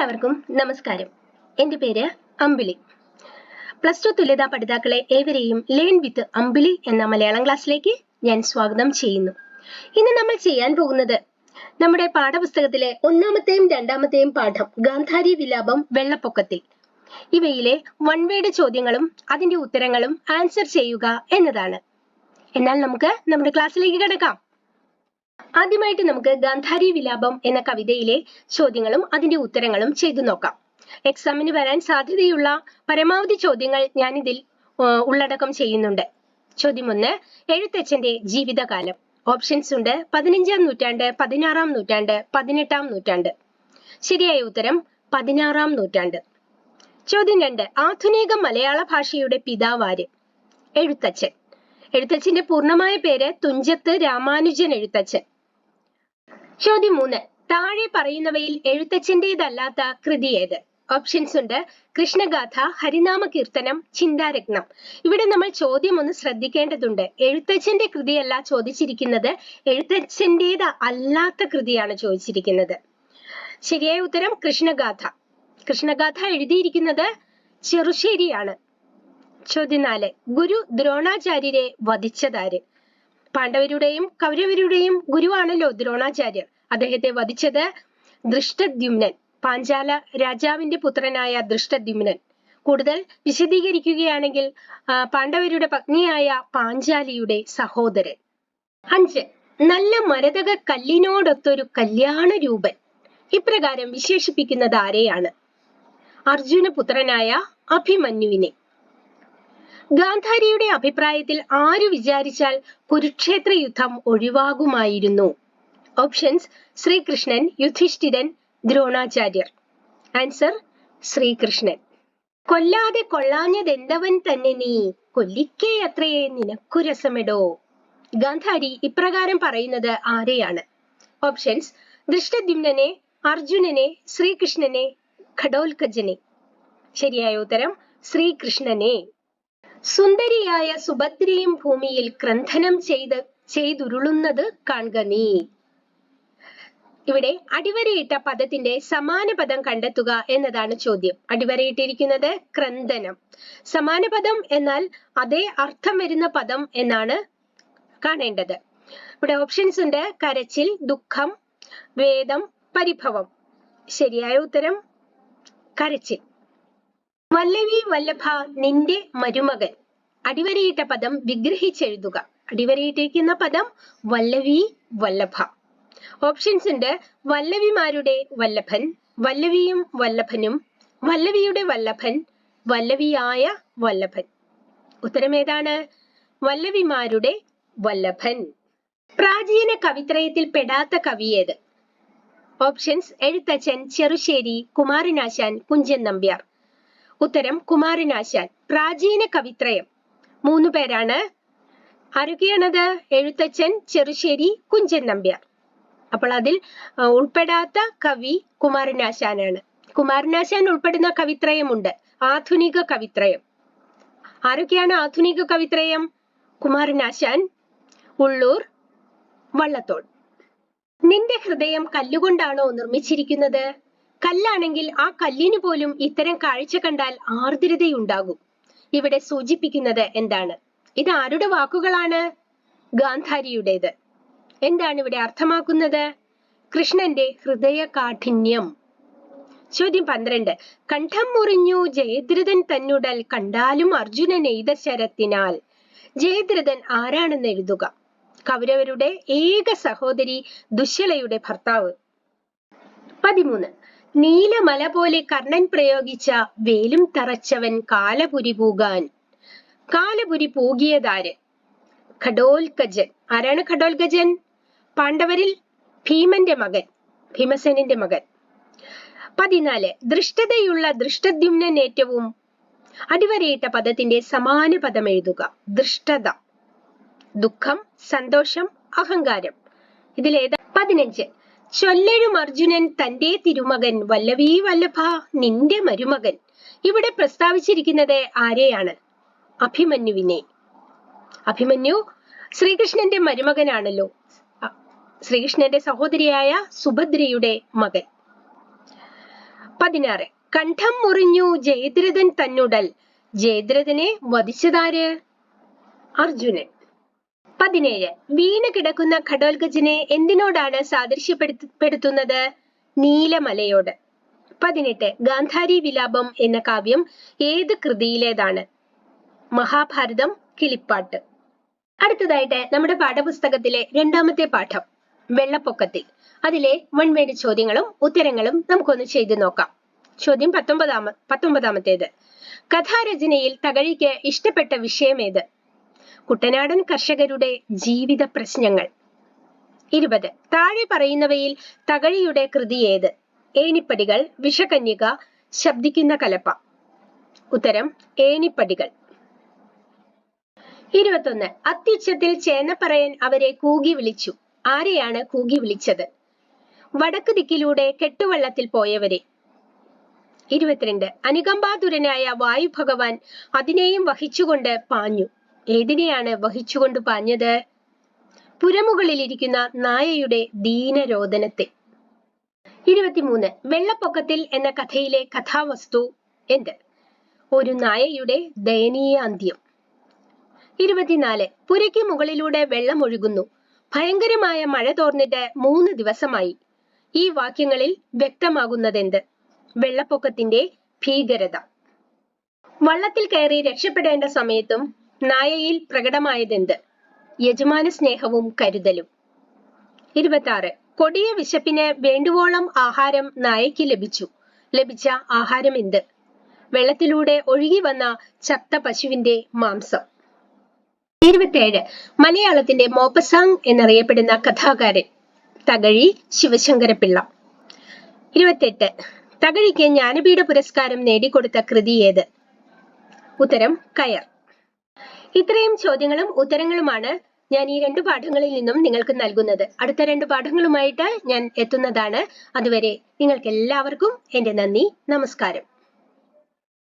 എല്ലാവർക്കും നമസ്കാരം. എൻ്റെ പേര് അമ്പിളി. പ്ലസ് ടു തുല്യതാ പഠിതാക്കളെ ഏവരെയും ലേൺ വിത്ത് അമ്പിളി എന്ന മലയാളം ക്ലാസ്സിലേക്ക് ഞാൻ സ്വാഗതം ചെയ്യുന്നു. ഇന്ന് നമ്മൾ ചെയ്യാൻ പോകുന്നത് നമ്മുടെ പാഠപുസ്തകത്തിലെ ഒന്നാമത്തെയും രണ്ടാമത്തെയും പാഠം ഗാന്ധാരി വിലാപം വെള്ളപ്പൊക്കത്തിൽ ഇവയിലെ വൺ വേർഡ് ചോദ്യങ്ങളും അതിന്റെ ഉത്തരങ്ങളും ആൻസർ ചെയ്യുക എന്നതാണ്. എന്നാൽ നമുക്ക് നമ്മുടെ ക്ലാസ്സിലേക്ക് കിടക്കാം. ആദ്യമായിട്ട് നമുക്ക് ഗാന്ധാരി വിലാപം എന്ന കവിതയിലെ ചോദ്യങ്ങളും അതിന്റെ ഉത്തരങ്ങളും ചെയ്തു നോക്കാം. എക്സാമിന് വരാൻ സാധ്യതയുള്ള പരമാവധി ചോദ്യങ്ങൾ ഞാനിതിൽ ഉള്ളടക്കം ചെയ്യുന്നുണ്ട്. ചോദ്യം 1, എഴുത്തച്ഛന്റെ ജീവിതകാലം. ഓപ്ഷൻസ് ഉണ്ട്: 15-ാം നൂറ്റാണ്ട്, 16-ാം നൂറ്റാണ്ട്, 18-ാം നൂറ്റാണ്ട്. ശരിയായ ഉത്തരം 16-ാം നൂറ്റാണ്ട്. ചോദ്യം 2, ആധുനിക മലയാള ഭാഷയുടെ പിതാവാര്? എഴുത്തച്ഛൻ. എഴുത്തച്ഛന്റെ പൂർണ്ണമായ പേര് തുഞ്ചത്ത് രാമാനുജൻ എഴുത്തച്ഛൻ. ചോദ്യം 3, താഴെ പറയുന്നവയിൽ എഴുത്തച്ഛന്റേതല്ലാത്ത കൃതി ഏത്? ഓപ്ഷൻസ് ഉണ്ട്: കൃഷ്ണഗാഥ, ഹരിനാമ കീർത്തനം, ചിന്താരത്നം. ഇവിടെ നമ്മൾ ചോദ്യം ഒന്ന് ശ്രദ്ധിക്കേണ്ടതുണ്ട്. എഴുത്തച്ഛന്റെ കൃതിയല്ല ചോദിച്ചിരിക്കുന്നത്, എഴുത്തച്ഛന്റേത് അല്ലാത്ത കൃതിയാണ് ചോദിച്ചിരിക്കുന്നത്. ശരിയായ ഉത്തരം കൃഷ്ണഗാഥ. കൃഷ്ണഗാഥ എഴുതിയിരിക്കുന്നത് ചെറുശ്ശേരിയാണ്. ചോദ്യം 4, ഗുരു ദ്രോണാചാര്യരെ വധിച്ചതാര്? പാണ്ഡവരുടെയും കൗരവരുടെയും ഗുരുവാണല്ലോ ദ്രോണാചാര്യർ. അദ്ദേഹത്തെ വധിച്ചത് ദൃഷ്ടദ്യുമ്നൻ, പാഞ്ചാല രാജാവിന്റെ പുത്രനായ ദൃഷ്ടദ്യുമ്നൻ. കൂടുതൽ വിശദീകരിക്കുകയാണെങ്കിൽ പാണ്ഡവരുടെ പത്നിയായ പാഞ്ചാലിയുടെ സഹോദരൻ. 5, നല്ല മരതക കല്ലിനോടൊത്തൊരു കല്യാണ രൂപൻ ഇപ്രകാരം വിശേഷിപ്പിക്കുന്നത് ആരെയാണ്? അർജുന പുത്രനായ അഭിമന്യുവിനെ. ഗാന്ധാരിയുടെ അഭിപ്രായത്തിൽ ആര് വിചാരിച്ചാൽ കുരുക്ഷേത്ര യുദ്ധം ഒഴിവാകുമായിരുന്നു? ഓപ്ഷൻസ്: ശ്രീകൃഷ്ണൻ, യുധിഷ്ഠിരൻ, ദ്രോണാചാര്യർ. ആൻസർ: ശ്രീകൃഷ്ണൻ. കൊല്ലാതെ കൊള്ളാഞ്ഞതെന്തവൻ തന്നെ നീ, കൊല്ലിക്കേ അത്രയേ നിനക്കു രസമെടോ. ഗാന്ധാരി ഇപ്രകാരം പറയുന്നത് ആരെയാണ്? ഓപ്ഷൻസ്: ദൃഷ്ടദ്യുമ്നനെ, അർജുനനെ, ശ്രീകൃഷ്ണനെ, ഘടോൽകജനെ. ശരിയായ ഉത്തരം ശ്രീകൃഷ്ണനെ. സുന്ദരിയായ സുഭദ്രയും ഭൂമിയിൽ ക്രന്ഥനം ചെയ്തുരുളുന്നത് കാൺക നീ. ഇവിടെ അടിവരയിട്ട പദത്തിന്റെ സമാന പദം കണ്ടെത്തുക എന്നതാണ് ചോദ്യം. അടിവരയിട്ടിരിക്കുന്നത് ക്രന്ഥനം. സമാന പദം എന്നാൽ അതേ അർത്ഥം വരുന്ന പദം എന്നാണ് കാണേണ്ടത്. ഇവിടെ ഓപ്ഷൻസ് ഉണ്ട്: കരച്ചിൽ, ദുഃഖം, വേദം, പരിഭവം. ശരിയായ ഉത്തരം കരച്ചിൽ. വല്ലവി വല്ലഭ നിന്റെ മരുമകൻ. അടിവരയിട്ട പദം വിഗ്രഹിച്ചെഴുതുക. അടിവരയിട്ടിരിക്കുന്ന പദം വല്ലവി വല്ലഭ. ഓപ്ഷൻസ് ഉണ്ട്: വല്ലവിമാരുടെ വല്ലഭൻ, വല്ലവിയും വല്ലഭനും, വല്ലവിയുടെ വല്ലഭൻ, വല്ലവിയായ വല്ലഭൻ. ഉത്തരം ഏതാണ്? വല്ലവിമാരുടെ വല്ലഭൻ. പ്രാചീന കവിത്രയത്തിൽ പെടാത്ത കവി ഏത്? ഓപ്ഷൻസ്: എഴുത്തച്ഛൻ, ചെറുശ്ശേരി, കുമാരനാശാൻ, കുഞ്ചൻ നമ്പ്യാർ. ഉത്തരം കുമാരനാശാൻ. പ്രാചീന കവിത്രയം 3 പേരാണ്. ആരൊക്കെയാണത്? എഴുത്തച്ഛൻ, ചെറുശ്ശേരി, കുഞ്ചൻ നമ്പ്യാർ. അപ്പോൾ അതിൽ ഉൾപ്പെടാത്ത കവി കുമാരനാശാനാണ്. കുമാരനാശാൻ ഉൾപ്പെടുന്ന കവിത്രയമുണ്ട്, ആധുനിക കവിത്രയം. ആരൊക്കെയാണ് ആധുനിക കവിത്രയം? കുമാരനാശാൻ, ഉള്ളൂർ, വള്ളത്തോൾ. നിന്റെ ഹൃദയം കല്ലുകൊണ്ടാണോ നിർമ്മിച്ചിരിക്കുന്നത്? കല്ലാണെങ്കിൽ ആ കല്ലിന് പോലും ഇത്തരം കാഴ്ച കണ്ടാൽ ആർദ്രതയുണ്ടാകും. ഇവിടെ സൂചിപ്പിക്കുന്നത് എന്താണ്? ഇത് ആരുടെ വാക്കുകളാണ്? ഗാന്ധാരിയുടേത്. എന്താണ് ഇവിടെ അർത്ഥമാക്കുന്നത്? കൃഷ്ണന്റെ ഹൃദയ കാഠിന്യം. ചോദ്യം 12, കണ്ഠം മുറിഞ്ഞു ജയദ്രഥൻ തന്നുടൽ കണ്ടാലും അർജുനൻ എയ്ത ശരത്തിനാൽ. ജയദ്രഥൻ ആരാണെന്ന് എഴുതുക. കൗരവരുടെ ഏക സഹോദരി ദുശ്ശലയുടെ ഭർത്താവ്. 13, നീലമല പോലെ കർണൻ പ്രയോഗിച്ച വേലും തറച്ചവൻ കാലപുരി പൂകാൻ. കാലപുരി പൂകിയതാര്? ഘടോൽകജൻ. ആരാണ് ഘടോൽകജൻ? പാണ്ഡവരിൽ ഭീമന്റെ മകൻ, ഭീമസേനന്റെ മകൻ. 14, ദൃഷ്ടതയുള്ള ദൃഷ്ടദ്യുമ്നൻ ഏറ്റവും. അടിവരയിട്ട പദത്തിന്റെ സമാന പദം എഴുതുക. ദൃഷ്ടത. ദുഃഖം, സന്തോഷം, അഹങ്കാരം. ഇതിലേതാ? 15, ചൊല്ലഴും അർജുനൻ തന്റെ തിരുമകൻ വല്ലവി വല്ലഭ നിന്റെ മരുമകൻ. ഇവിടെ പ്രസ്താവിച്ചിരിക്കുന്നത് ആരെയാണ്? അഭിമന്യുവിനെ. അഭിമന്യു ശ്രീകൃഷ്ണന്റെ മരുമകനാണല്ലോ. ശ്രീകൃഷ്ണന്റെ സഹോദരിയായ സുഭദ്രയുടെ മകൻ. 16. കണ്ഠം മുറിഞ്ഞു ജയദ്രഥൻ തന്നുടൽ. ജയദ്രഥനെ വധിച്ചതാര്? അർജുനൻ. 17. വീണ് കിടക്കുന്ന ഘടോൽഗജനെ എന്തിനോടാണ് സാദൃശ്യപ്പെടുത്തുന്നത്? നീലമലയോട്. 18. ഗാന്ധാരി വിലാപം എന്ന കാവ്യം ഏത് കൃതിയിലേതാണ്? മഹാഭാരതം കിളിപ്പാട്ട്. അടുത്തതായിട്ട് നമ്മുടെ പാഠപുസ്തകത്തിലെ രണ്ടാമത്തെ പാഠം വെള്ളപ്പൊക്കത്തിൽ. അതിലെ വൺവേഡ് ചോദ്യങ്ങളും ഉത്തരങ്ങളും നമുക്കൊന്ന് ചെയ്തു നോക്കാം. ചോദ്യം 19. കഥാരചനയിൽ തകഴിക്ക് ഇഷ്ടപ്പെട്ട വിഷയമേത്? കുട്ടനാടൻ കർഷകരുടെ ജീവിത പ്രശ്നങ്ങൾ. 20. താഴെ പറയുന്നവയിൽ തകഴിയുടെ കൃതി ഏത്? ഏണിപ്പടികൾ, വിഷകന്യക, ശബ്ദിക്കുന്ന കലപ്പ. ഉത്തരം ഏണിപ്പടികൾ. 21. അത്യുച്ചത്തിൽ ചേന്നപ്പറയൻ അവരെ കൂകി വിളിച്ചു. ആരെയാണ് കൂകി വിളിച്ചത്? വടക്ക് ദിക്കിലൂടെ കെട്ടുവള്ളത്തിൽ പോയവരെ. 22. അനുകമ്പാതുരനായ വായു ഭഗവാൻ അതിനെയും വഹിച്ചുകൊണ്ട് പാഞ്ഞു. ഏതിനെയാണ് വഹിച്ചുകൊണ്ട് പാഞ്ഞത്? പുരമുകളിലിരിക്കുന്ന നായയുടെ ദീനരോദനത്തെ. 23. വെള്ളപ്പൊക്കത്തിൽ എന്ന കഥയിലെ കഥാവസ്തു എന്ത്? ഒരു നായയുടെ ദയനീയ അന്ത്യം. 24. പുരയ്ക്ക് മുകളിലൂടെ വെള്ളം ഒഴുകുന്നു. ഭയങ്കരമായ മഴ തോർന്നിട്ട് 3 ദിവസമായി. ഈ വാക്യങ്ങളിൽ വ്യക്തമാകുന്നതെന്ത്? വെള്ളപ്പൊക്കത്തിന്റെ ഭീകരത. വള്ളത്തിൽ കയറി രക്ഷപ്പെടേണ്ട സമയത്തും നായയിൽ പ്രകടമായതെന്ത്? യജമാന സ്നേഹവും കരുതലും. 26. കൊടിയ വിശപ്പിന് വേണ്ടുവോളം ആഹാരം നായയ്ക്ക് ലഭിച്ച ആഹാരം എന്ത്? വെള്ളത്തിലൂടെ ഒഴുകി വന്ന ചത്ത പശുവിന്റെ മാംസം. 27. മലയാളത്തിന്റെ മോപ്പസാങ് എന്നറിയപ്പെടുന്ന കഥാകാരൻ തകഴി ശിവശങ്കരപിള്ള. 28. തകഴിക്ക് ജ്ഞാനപീഠ പുരസ്കാരം നേടിക്കൊടുത്ത കൃതി ഏത്? ഉത്തരം കയർ. ഇത്രയും ചോദ്യങ്ങളും ഉത്തരങ്ങളുമാണ് ഞാൻ ഈ 2 പാഠങ്ങളിൽ നിന്നും നിങ്ങൾക്ക് നൽകുന്നത്. അടുത്ത 2 പാഠങ്ങളുമായിട്ട് ഞാൻ എത്തുന്നതാണ്. അതുവരെ നിങ്ങൾക്ക് എല്ലാവർക്കും എന്റെ നന്ദി, നമസ്കാരം.